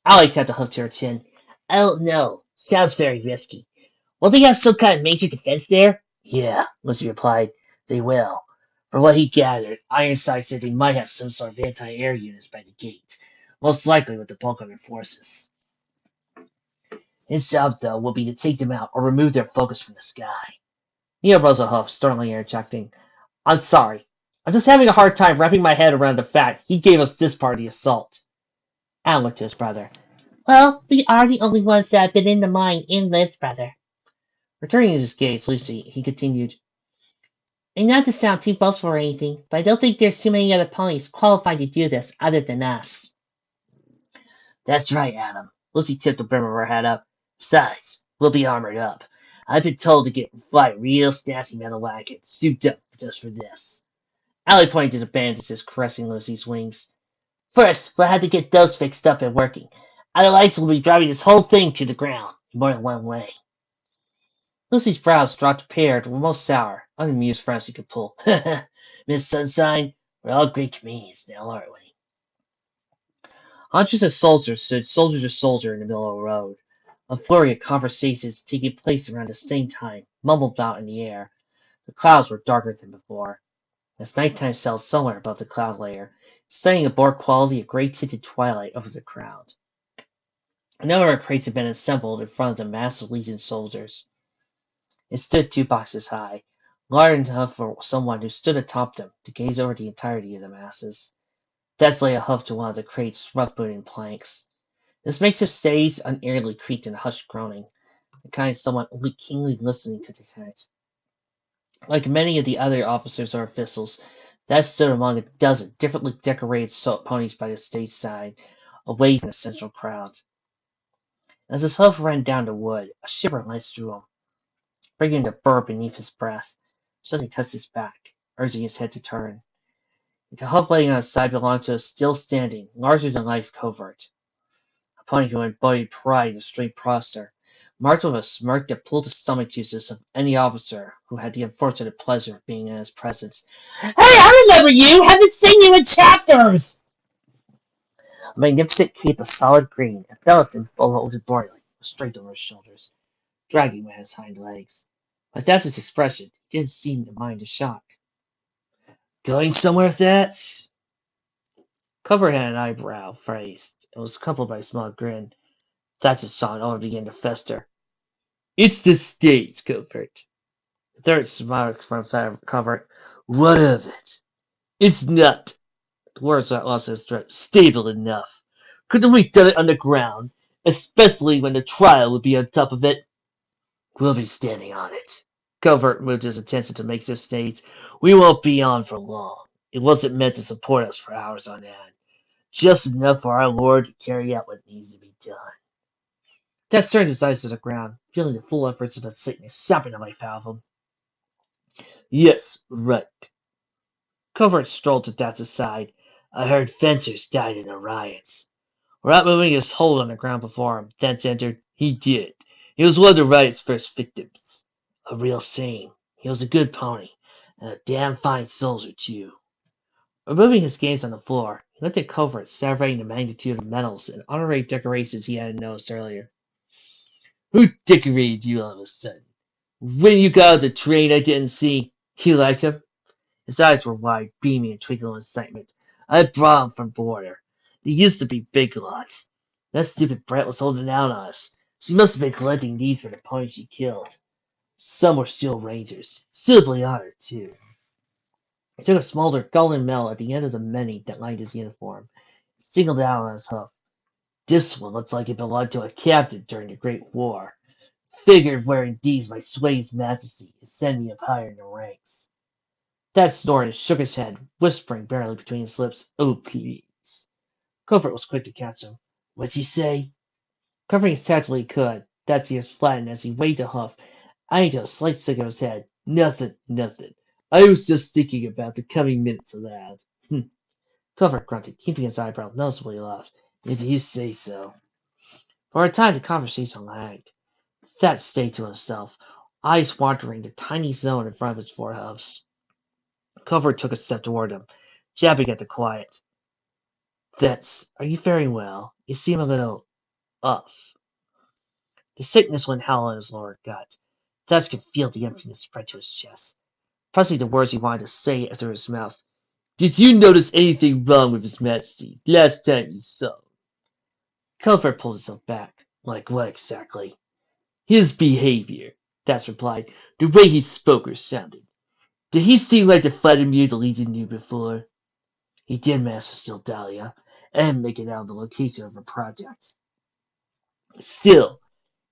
Allie tapped a hoof to her chin. I don't know. Sounds very risky. Will they have some kind of major defense there? Yeah, Lizzie replied. They will. From what he gathered, Ironside said they might have some sort of anti-air units by the gate, most likely with the bulk of their forces. His job, though, will be to take them out or remove their focus from the sky. Neo rose a hoof, sternly interjecting. I'm sorry. I'm just having a hard time wrapping my head around the fact he gave us this part of the assault. Al looked to his brother. Well, we are the only ones that have been in the mine and lived, brother. Returning his gaze, Lucy, he continued. And not to sound too boastful or anything, but I don't think there's too many other ponies qualified to do this other than us. That's right, Adam. Lucy tipped the brim of her hat up. Besides, we'll be armored up. I've been told to get fly real snazzy metal wagons, souped up just for this. Allie pointed to the bandages caressing Lucy's wings. First, we'll have to get those fixed up and working. Otherwise, we'll be driving this whole thing to the ground in more than one way. Lucy's brows dropped a pair of the most sour, unamused frowns she could pull. Miss Sunshine, we're all great comedians now, aren't we? Hundreds of soldiers stood soldier to soldier in the middle of the road. A flurry of conversations taking place around the same time mumbled about in the air. The clouds were darker than before, as nighttime settled somewhere above the cloud layer, setting a more quality of gray-tinted twilight over the crowd. A number of crates had been assembled in front of the mass of Legion soldiers. It stood 2 boxes high, large enough for someone who stood atop them to gaze over the entirety of the masses. Thence lay a hoof to one of the crate's rough-booting planks. This makeshift stage unearthly creaked in hushed groaning, the kind someone only keenly listening could detect. Like many of the other officers or officials, that stood among a dozen differently decorated ponies by the stage side, away from the central crowd. As his hoof ran down the wood, a shiver lanced through him, bringing him to burr beneath his breath. Suddenly touched his back, urging his head to turn. The hoof laying on his side belonged to a still-standing, larger-than-life covert. A pony who embodied pride and straight posture, marked with a smirk that pulled the stomach juices of any officer who had the unfortunate pleasure of being in his presence. Hey, I remember you! Haven't seen you in chapters! A magnificent cape of solid green, and Bellison folded broadly, was straight over his shoulders, dragging with his hind legs. But that's his expression. He didn't seem to mind the shock. Going somewhere with that? Cover had an eyebrow raised, and was coupled by a small grin. That's his song only began to fester. It's the stage, Covert. The third smiled from Covert. What of it? It's not. The words that lost his throat. Stable enough. Couldn't we done it underground? Especially when the trial would be on top of it. We'll be standing on it. Covert moved his attention to makeshift stage. We won't be on for long. It wasn't meant to support us for hours on end. Just enough for our Lord to carry out what needs to be done. Death turned his eyes to the ground, feeling the full efforts of the sickness sapping the life out of him. Yes, right. Covert strolled to Death's side. I heard fencers died in the riots. Without moving his hold on the ground before him, Thence entered. He did. He was one of the riot's first victims. A real shame. He was a good pony, and a damn fine soldier, too. Removing his gaze on the floor, he looked at Covert, celebrating the magnitude of medals and honorary decorations he hadn't noticed earlier. Who decorated you all of a sudden? When you got out the train I didn't see. You like him? His eyes were wide, beaming and twinkling with excitement. I brought him from Border. They used to be big lots. That stupid brat was holding out on us. She must have been collecting these for the ponies she killed. Some were still rangers. Suitably honored, too. He took a smaller golden medal at the end of the many that lined his uniform, singled it out on his hoof. This one looks like it belonged to a captain during the Great War. Figured wearing these might sway his majesty and send me up higher in the ranks. Thad snorted and shook his head, whispering barely between his lips, "Oh, please." Covert was quick to catch him. "What'd you say?" Covering as tactfully he could, Thad's ears flattened as he waved a hoof, eyeing to a slight stick of his head. "Nothing, nothing. I was just thinking about the coming minutes of that." Covert grunted, keeping his eyebrow noticeably aloft. "If you say so." For a time the conversation lagged. Thad stayed to himself, eyes wandering the tiny zone in front of his forehoofs. Covert took a step toward him, jabbing at the quiet. Are you faring well? You seem a little off." The sickness went howling in his lower gut. Thad could feel the emptiness spread to his chest. Pressing the words he wanted to say through his mouth. "Did you notice anything wrong with His Majesty last time you saw him?" Covert pulled himself back. "Like what exactly?" "His behavior," Thad replied. "The way he spoke or sounded. Did he seem like the Vladimir the Legion knew before?" "He did manage to steal Dahlia, and make it out of the location of her project. Still,"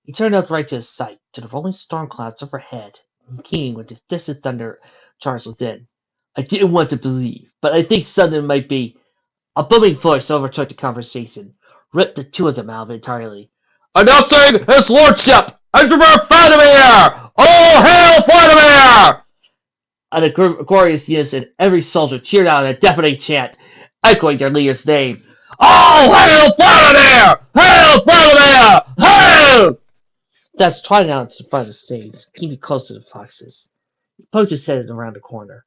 he turned upright to his sight, to the rolling storm clouds overhead, and keying with the distant thunder charge within. "I didn't want to believe, but I think something might be—" A booming voice overtook the conversation, ripped the two of them out of it entirely. "Announcing His Lordship, Emperor Vladimir! All hail Vladimir!" And a glorious unison, every soldier cheered out in a deafening chant, echoing their leader's name. "All hail Vladimir! Hail Vladimir! Hail!" That's trotting out to the front of the stage, keeping close to the foxes. He poked his head around the corner,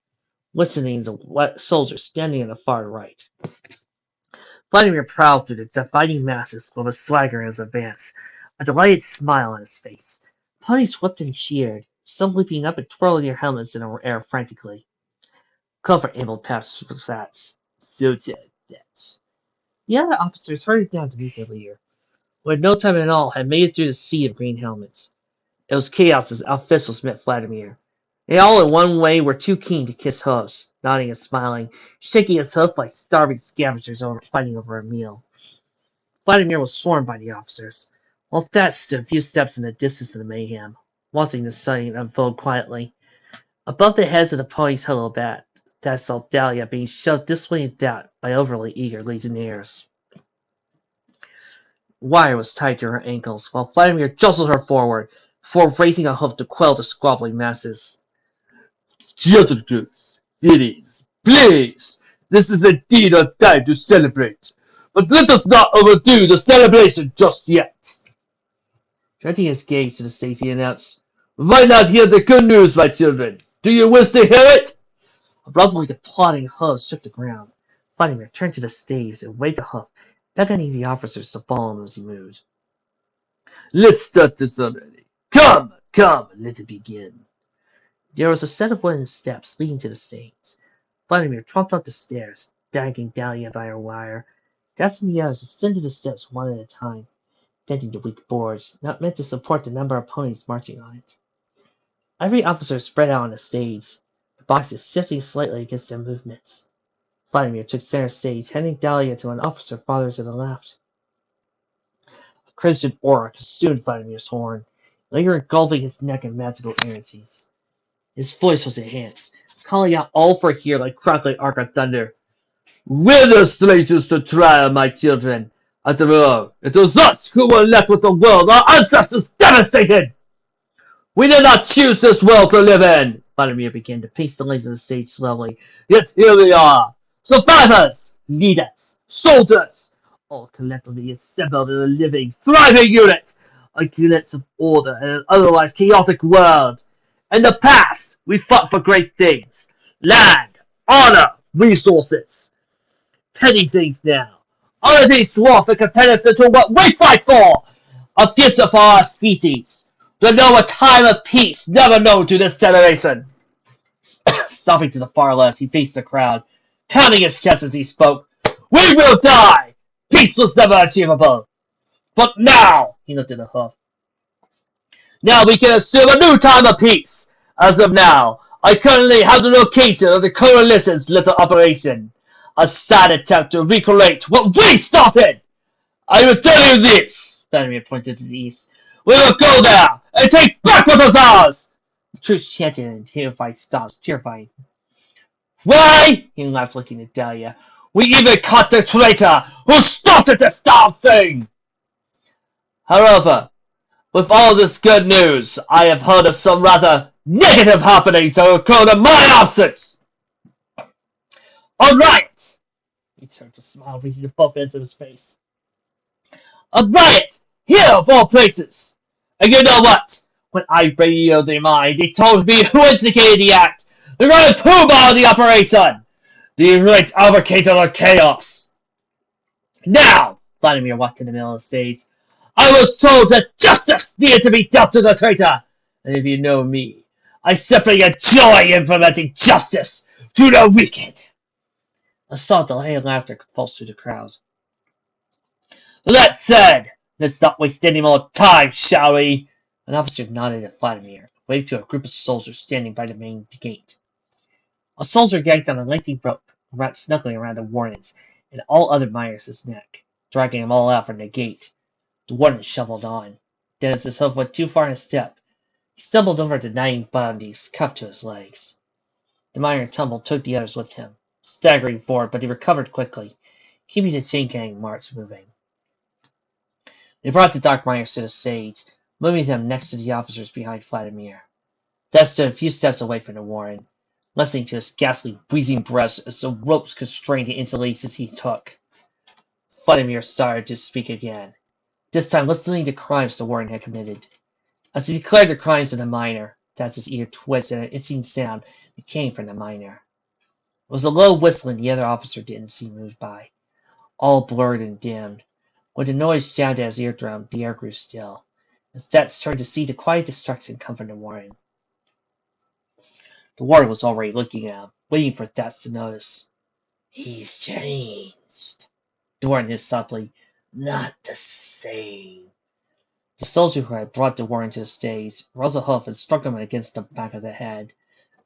listening to the soldiers standing on the far right. Vladimir prowled through the dividing masses with a swagger in his advance, a delighted smile on his face. Ponies whipped and cheered, some leaping up and twirling their helmets in the air frantically. Covert ambled past the flats. "So that's." The other officers hurried down to meet their leader, who in no time at all had made it through the sea of green helmets. It was chaos as officials met Vladimir. They all in one way were too keen to kiss hoofs, nodding and smiling, shaking his hoof like starving scavengers fighting over a meal. Vladimir was swarmed by the officers, while Thad stood a few steps in the distance of the mayhem, watching the sight unfold quietly. Above the heads of the ponies huddled about, Thad saw Dahlia being shoved this way and that by overly eager legionnaires. Wire was tied to her ankles, while Vladimir jostled her forward, before raising a hoof to quell the squabbling masses. "Gentlemen, please, this is indeed a time to celebrate, but let us not overdo the celebration just yet." Directing his gaze to the stage, he announced, "Why not hear the good news, my children? Do you wish to hear it?" Abruptly, the plodding hoofs shook the ground. Vladimir turned to the stage and waved a hoof, beckoning the officers to follow him as he moved. "Let's start this already. Come, come, let it begin." There was a set of wooden steps leading to the stage. Vladimir trumped up the stairs, dragging Dahlia by her wire. Thad and the others ascended the steps one at a time, bending the weak boards, not meant to support the number of ponies marching on it. Every officer spread out on the stage, the boxes shifting slightly against their movements. Vladimir took center stage, handing Dahlia to an officer farther to the left. A crimson aura consumed Vladimir's horn, later engulfing his neck in magical energies. His voice was enhanced, calling out all for here like crackling arc of thunder. "We're strangers to trial, my children. After all, it was us who were left with the world our ancestors devastated. We did not choose this world to live in." Vladimir began to pace the length of the stage slowly. "Yet here we are, survivors, leaders, soldiers, all collectively assembled in a living, thriving unit, a glimpse of order in an otherwise chaotic world. In the past, we fought for great things, land, honor, resources. Petty things now. All of these dwarf in comparison to what we fight for, a future for our species. To know a time of peace never known to this generation." Stopping to the far left, he faced the crowd, pounding his chest as he spoke. "We will die! Peace was never achievable. But now," he looked at the hoof, "now we can assume a new time of peace. As of now, I currently have the location of the Coalition's little operation. A sad attempt to recreate what we started. I will tell you this," Vladimir pointed to the east. "We will go there and take back what is ours." The troops chanted in terrified stops, terrifying. Why? He laughed, looking at Dahlia. We even caught the traitor who started this damn thing! However, with all this good news, I have heard of some rather negative happenings that occurred in my absence! Alright! He turned to smile, reaching both ends of his face. A riot! Here of all places! And you know what? When I radioed their mind, they told me who instigated the act! The Grand Poobah of the operation! The great advocate of chaos! Now! Vladimir walked in the middle of the stage. I was told that justice needed to be dealt to the traitor! And if you know me, I simply enjoy implementing justice to the wicked! A soft delay of laughter pulsed through the crowd. That said, let's not waste any more time, shall we? An officer nodded at Vladimir, waved to a group of soldiers standing by the main gate. A soldier yanked on a lengthy rope, snuggling around the warden's and all other miners' neck, dragging them all out from the gate. The warden shoveled on. Then, as his hoof went too far in a step, he stumbled over the dying bodies cuffed to his legs. The miner tumbled, took the others with him, staggering forward, but he recovered quickly, keeping the chain gang march moving. They brought the dark miners to the stage, moving them next to the officers behind Vladimir. That stood a few steps away from the warren, listening to his ghastly, wheezing breath as the ropes constrained the installations he took. Vladimir started to speak again, this time listening to crimes the warden had committed. As he declared the crimes of the miner, his ear twisted at an hissing sound that came from the miner. It was a low whistle, and the other officer didn't seem moved by, all blurred and dimmed. When the noise jammed at his eardrum, the air grew still. His Stats turned to see the quiet destruction come from the warren. The warden was already looking at him, waiting for Thats to notice. He's changed. The warden hissed softly. Not the same. The soldier who had brought the warden to the stage rose a hoof and struck him against the back of the head,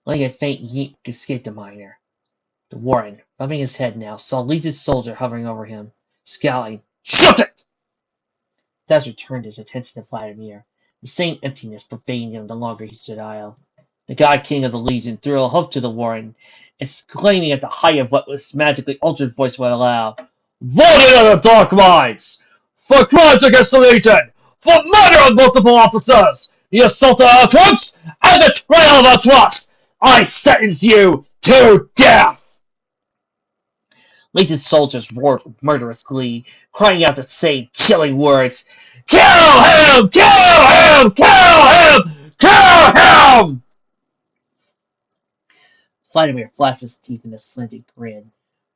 letting a faint yeet escape the miner. The warden, rubbing his head now, saw Lee's soldier hovering over him, scowling. Shut it! Thas returned his attention to Vladimir, the same emptiness pervading him the longer he stood idle. The God King of the Legion threw a hoof to the warren, exclaiming at the height of what his magically altered voice would allow. Voted of the Dark Minds! For crimes against the Legion! For murder of multiple officers! The assault on our troops! And the betrayal of our trust! I sentence you to death! Lazy soldiers roared with murderous glee, crying out the same chilling words. Kill him! Kill him! Kill him! Kill him! Vladimir flashed his teeth in a slanted grin,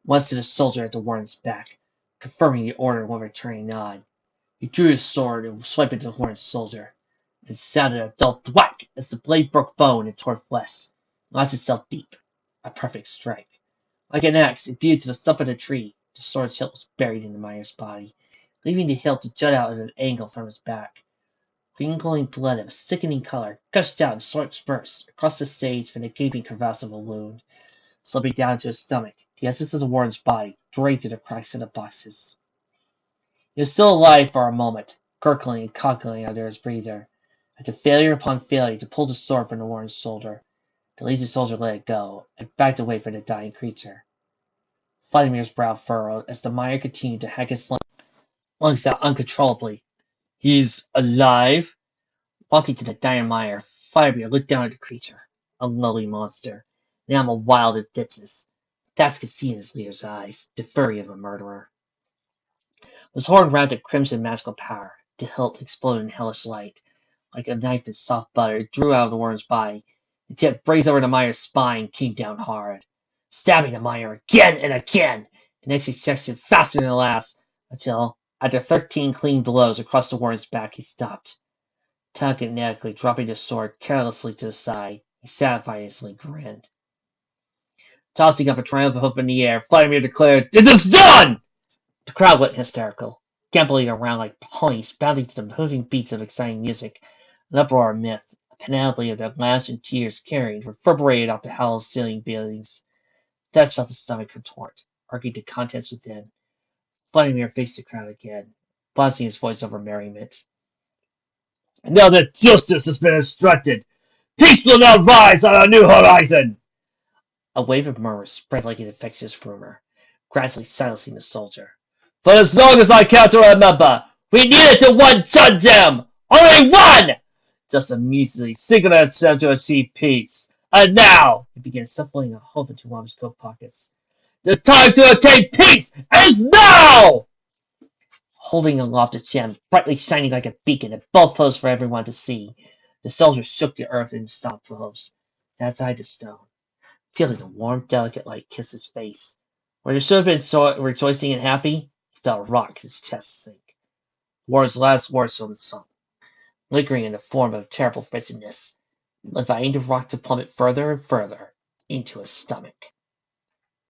once to the soldier at the warden's back, confirming the order with a returning nod. He drew his sword and swiped at the warden's soldier. It sounded a dull thwack as the blade broke bone and tore flesh, lost itself deep. A perfect strike. Like an axe, imbued to the stump of the tree, the sword's hilt was buried in the miner's body, leaving the hilt to jut out at an angle from his back. Glowing blood of a sickening color gushed out in short spurts across the stage from the gaping crevasse of a wound, slipping down to his stomach, the essence of the warden's body drained through the cracks in the boxes. He was still alive for a moment, gurgling and cockling under his breather. After failure upon failure to pull the sword from the warden's shoulder, the lazy soldier let it go, and backed away from the dying creature. Vladimir's brow furrowed as the miner continued to hack his lungs out uncontrollably. He's alive? Walking to the dying miner, Vladimir looked down at the creature, a lovely monster, an animal wild and vicious. Thats could see in his leader's eyes, the fury of a murderer. His horn wrapped in crimson magical power, the hilt exploded in hellish light. Like a knife in soft butter, it drew out of the warren's body. The tip grazed over the miner's spine and came down hard, stabbing the miner again and again, the next section faster than the last, until, after 13 clean blows across the warren's back, he stopped. Telekinetically dropping the sword carelessly to the side, he satisfactorily grinned. Tossing up a triumphant hoof in the air, Vladimir declared, It is done! The crowd went hysterical, gamboling around like ponies, bounding to the moving beats of exciting music. An uproar of myth, a panoply of their laughs and tears carried, reverberated off the hollow ceiling buildings. Thats felt his stomach contort, arguing the contents within. Vladimir faced the crowd again, blasting his voice over merriment. Now that justice has been instructed, peace will now rise on a new horizon! A wave of murmurs spread like an infectious rumor, gradually silencing the soldier. For as long as I can remember, we needed to one-shot them! Only one! Just immediately signaled them to achieve peace. And now, he began shuffling a hope into one of his coat pockets. The time to attain peace is now! Holding aloft a gem, brightly shining like a beacon at both posts for everyone to see, the soldier shook the earth in his stomped hooves, outside the stone, feeling the warm, delicate light kiss his face. Where he should have been rejoicing and happy, he felt a rock his chest sink. Ward's last words from the sun, lingering in the form of terrible wretchedness, inviting the rock to plummet further and further into his stomach.